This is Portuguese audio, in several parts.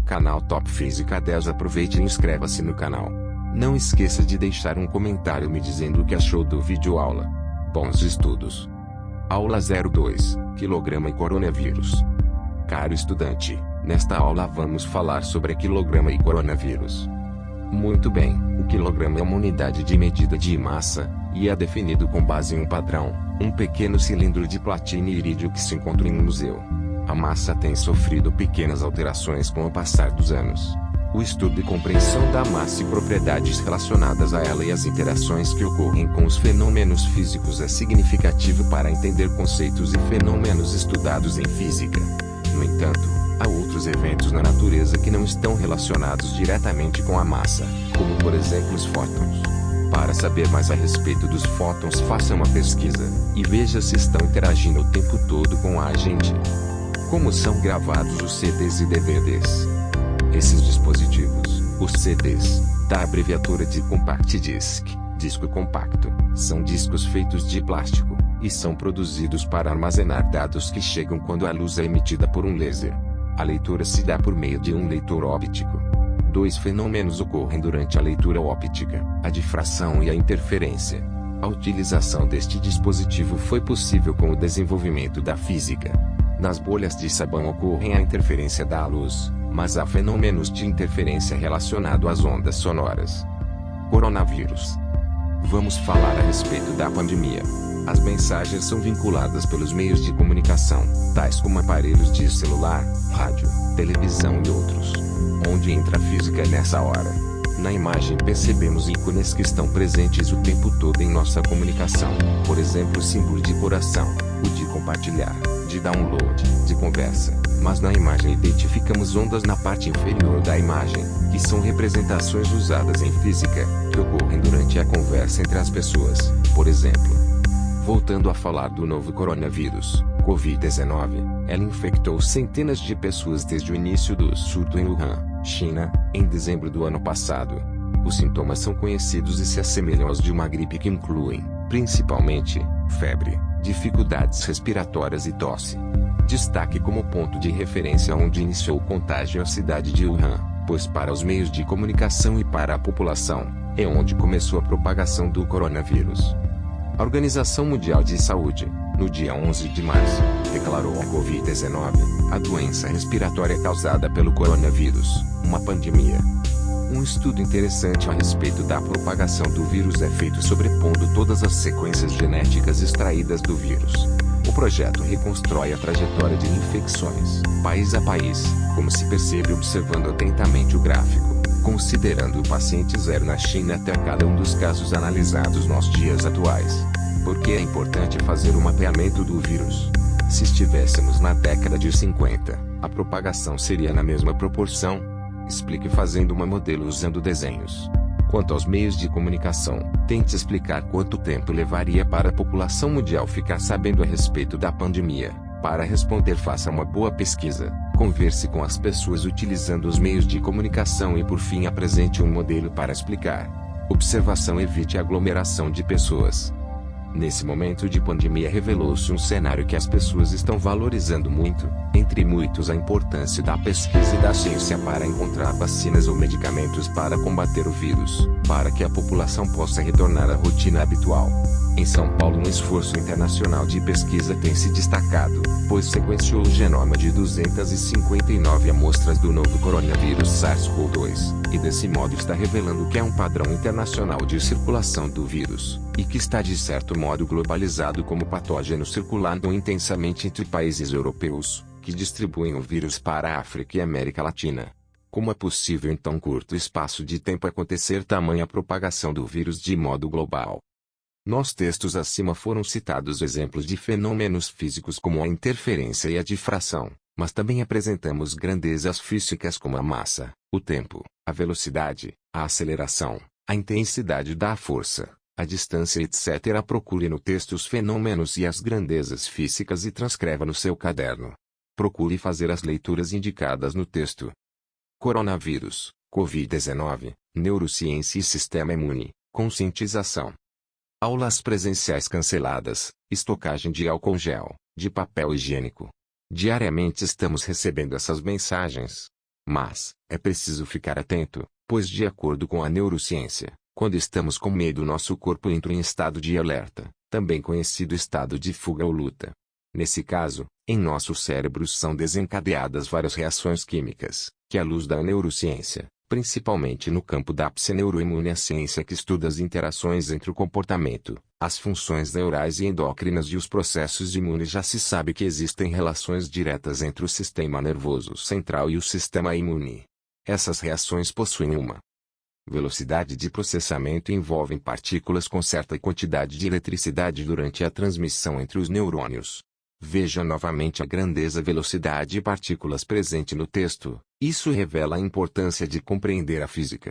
Canal Top Física 10. Aproveite e inscreva-se no canal. Não esqueça de deixar um comentário me dizendo o que achou do vídeo aula. Bons estudos. Aula 02, Quilograma e Coronavírus. Caro estudante, nesta aula vamos falar sobre quilograma e coronavírus. Muito bem, o quilograma é uma unidade de medida de massa, e é definido com base em um padrão, um pequeno cilindro de platina e irídio que se encontra em um museu. A massa tem sofrido pequenas alterações com o passar dos anos. O estudo e compreensão da massa e propriedades relacionadas a ela e as interações que ocorrem com os fenômenos físicos é significativo para entender conceitos e fenômenos estudados em física. No entanto, há outros eventos na natureza que não estão relacionados diretamente com a massa, como por exemplo os fótons. Para saber mais a respeito dos fótons, faça uma pesquisa, e veja se estão interagindo o tempo todo com a gente. Como são gravados os CDs e DVDs? Esses dispositivos, os CDs, da abreviatura de Compact Disc, disco compacto, são discos feitos de plástico, e são produzidos para armazenar dados que chegam quando a luz é emitida por um laser. A leitura se dá por meio de um leitor óptico. Dois fenômenos ocorrem durante a leitura óptica, a difração e a interferência. A utilização deste dispositivo foi possível com o desenvolvimento da física. Nas bolhas de sabão ocorre a interferência da luz, mas há fenômenos de interferência relacionados às ondas sonoras. Coronavírus. Vamos falar a respeito da pandemia. As mensagens são vinculadas pelos meios de comunicação, tais como aparelhos de celular, rádio, televisão e outros. Onde entra a física nessa hora? Na imagem percebemos ícones que estão presentes o tempo todo em nossa comunicação, por exemplo o símbolo de coração, o de compartilhar, de download, de conversa, mas na imagem identificamos ondas na parte inferior da imagem, que são representações usadas em física, que ocorrem durante a conversa entre as pessoas, por exemplo. Voltando a falar do novo coronavírus, Covid-19, ela infectou centenas de pessoas desde o início do surto em Wuhan, China, em dezembro do ano passado. Os sintomas são conhecidos e se assemelham aos de uma gripe que incluem, principalmente, febre, dificuldades respiratórias e tosse. Destaque como ponto de referência onde iniciou o contágio a cidade de Wuhan, pois para os meios de comunicação e para a população, é onde começou a propagação do coronavírus. A Organização Mundial de Saúde, no dia 11 de março, declarou a Covid-19, a doença respiratória causada pelo coronavírus, uma pandemia. Um estudo interessante a respeito da propagação do vírus é feito sobrepondo todas as sequências genéticas extraídas do vírus. O projeto reconstrói a trajetória de infecções, país a país, como se percebe observando atentamente o gráfico, considerando o paciente zero na China até cada um dos casos analisados nos dias atuais. Por que é importante fazer o mapeamento do vírus? Se estivéssemos na década de 50, a propagação seria na mesma proporção? Explique fazendo uma modelo usando desenhos. Quanto aos meios de comunicação, tente explicar quanto tempo levaria para a população mundial ficar sabendo a respeito da pandemia. Para responder, faça uma boa pesquisa, converse com as pessoas utilizando os meios de comunicação e por fim apresente um modelo para explicar. Observação: evite aglomeração de pessoas. Nesse momento de pandemia revelou-se um cenário que as pessoas estão valorizando muito, entre muitos a importância da pesquisa e da ciência para encontrar vacinas ou medicamentos para combater o vírus, para que a população possa retornar à rotina habitual. Em São Paulo, um esforço internacional de pesquisa tem se destacado, pois sequenciou o genoma de 259 amostras do novo coronavírus SARS-CoV-2, e desse modo está revelando que é um padrão internacional de circulação do vírus, e que está de certo modo globalizado como patógeno circulando intensamente entre países europeus, que distribuem o vírus para a África e América Latina. Como é possível em tão curto espaço de tempo acontecer tamanha propagação do vírus de modo global? Nos textos acima foram citados exemplos de fenômenos físicos como a interferência e a difração, mas também apresentamos grandezas físicas como a massa, o tempo, a velocidade, a aceleração, a intensidade da força, a distância, etc. Procure no texto os fenômenos e as grandezas físicas e transcreva no seu caderno. Procure fazer as leituras indicadas no texto. Coronavírus, Covid-19, Neurociência e Sistema Imune, Conscientização. Aulas presenciais canceladas, estocagem de álcool gel, de papel higiênico. Diariamente estamos recebendo essas mensagens. Mas, é preciso ficar atento, pois de acordo com a neurociência, quando estamos com medo nosso corpo entra em estado de alerta, também conhecido estado de fuga ou luta. Nesse caso, em nossos cérebros são desencadeadas várias reações químicas, que à luz da neurociência, principalmente no campo da pseneuroimune, a ciência que estuda as interações entre o comportamento, as funções neurais e endócrinas e os processos imunes, já se sabe que existem relações diretas entre o sistema nervoso central e o sistema imune. Essas reações possuem uma velocidade de processamento e envolvem partículas com certa quantidade de eletricidade durante a transmissão entre os neurônios. Veja novamente a grandeza, velocidade e partículas presente no texto. Isso revela a importância de compreender a física.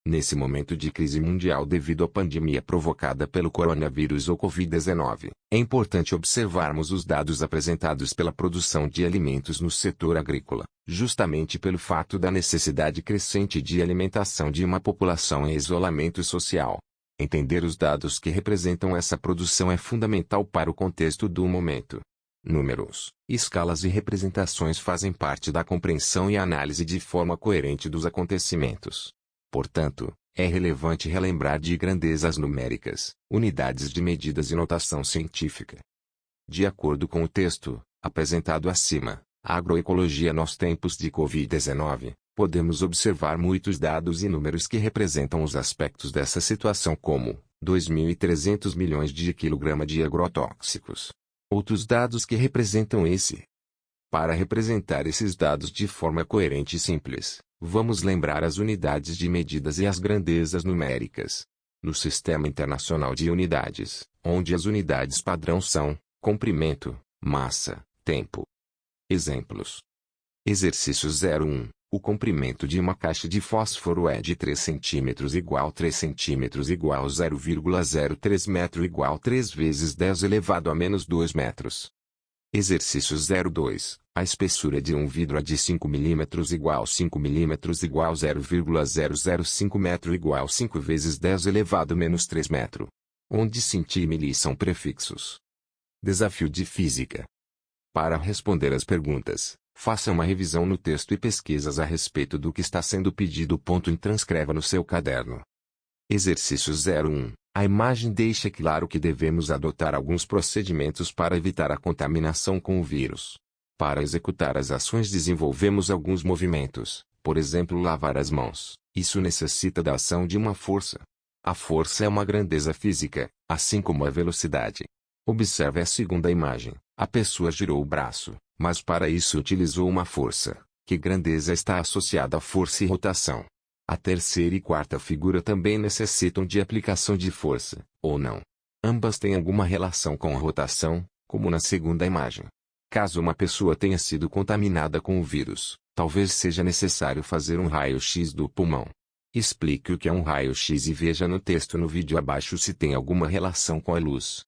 Nesse momento de crise mundial devido à pandemia provocada pelo coronavírus ou Covid-19, é importante observarmos os dados apresentados pela produção de alimentos no setor agrícola, justamente pelo fato da necessidade crescente de alimentação de uma população em isolamento social. Entender os dados que representam essa produção é fundamental para o contexto do momento. Números, escalas e representações fazem parte da compreensão e análise de forma coerente dos acontecimentos. Portanto, é relevante relembrar de grandezas numéricas, unidades de medidas e notação científica. De acordo com o texto, apresentado acima, Agroecologia nos tempos de Covid-19, podemos observar muitos dados e números que representam os aspectos dessa situação como 2.300 milhões de quilograma de agrotóxicos. Outros dados que representam esse. Para representar esses dados de forma coerente e simples, vamos lembrar as unidades de medidas e as grandezas numéricas. No Sistema Internacional de Unidades, onde as unidades padrão são comprimento, massa, tempo. Exemplos. Exercício 01. O comprimento de uma caixa de fósforo é de 3 cm igual 3 cm igual 0,03 metro igual 3 vezes 10 elevado a menos 2 metros. Exercício 02. A espessura de um vidro é de 5 mm igual 5 mm igual 0,005 metro igual 5 vezes 10 elevado a menos 3 metro. Onde cm e mili são prefixos. Desafio de física. Para responder às perguntas, faça uma revisão no texto e pesquisas a respeito do que está sendo pedido. E transcreva no seu caderno. Exercício 01. A imagem deixa claro que devemos adotar alguns procedimentos para evitar a contaminação com o vírus. Para executar as ações desenvolvemos alguns movimentos, por exemplo lavar as mãos. Isso necessita da ação de uma força. A força é uma grandeza física, assim como a velocidade. Observe a segunda imagem. A pessoa girou o braço, mas para isso utilizou uma força. Que grandeza está associada à força e rotação? A terceira e quarta figura também necessitam de aplicação de força, ou não. Ambas têm alguma relação com a rotação, como na segunda imagem. Caso uma pessoa tenha sido contaminada com o vírus, talvez seja necessário fazer um raio-x do pulmão. Explique o que é um raio-x e veja no texto no vídeo abaixo se tem alguma relação com a luz.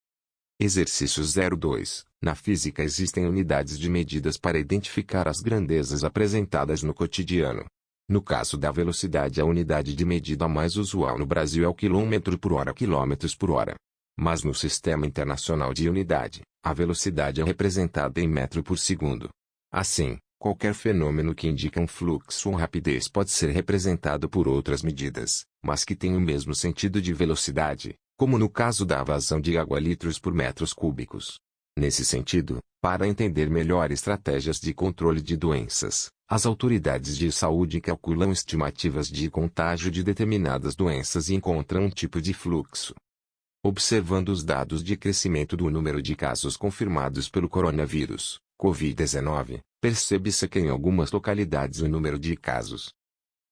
Exercício 02. Na física existem unidades de medidas para identificar as grandezas apresentadas no cotidiano. No caso da velocidade, a unidade de medida mais usual no Brasil é o quilômetro por hora, quilômetros por hora. Mas no Sistema Internacional de Unidade, a velocidade é representada em metro por segundo. Assim, qualquer fenômeno que indica um fluxo ou rapidez pode ser representado por outras medidas, mas que tem o mesmo sentido de velocidade, como no caso da vazão de água litros por metros cúbicos. Nesse sentido, para entender melhor estratégias de controle de doenças, as autoridades de saúde calculam estimativas de contágio de determinadas doenças e encontram um tipo de fluxo. Observando os dados de crescimento do número de casos confirmados pelo coronavírus, Covid-19, percebe-se que em algumas localidades o número de casos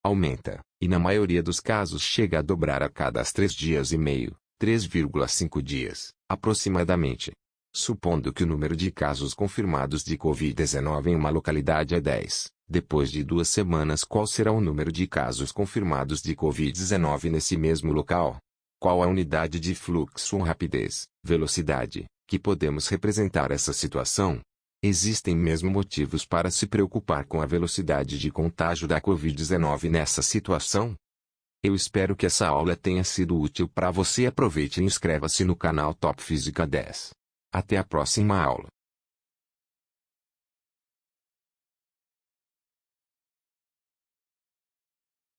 aumenta, e na maioria dos casos chega a dobrar a cada 3 dias e meio, 3,5 dias, aproximadamente. Supondo que o número de casos confirmados de Covid-19 em uma localidade é 10, depois de 2 semanas qual será o número de casos confirmados de Covid-19 nesse mesmo local? Qual a unidade de fluxo ou rapidez, velocidade, que podemos representar essa situação? Existem mesmo motivos para se preocupar com a velocidade de contágio da Covid-19 nessa situação? Eu espero que essa aula tenha sido útil para você. Aproveite e inscreva-se no canal Top Física 10. Até a próxima aula.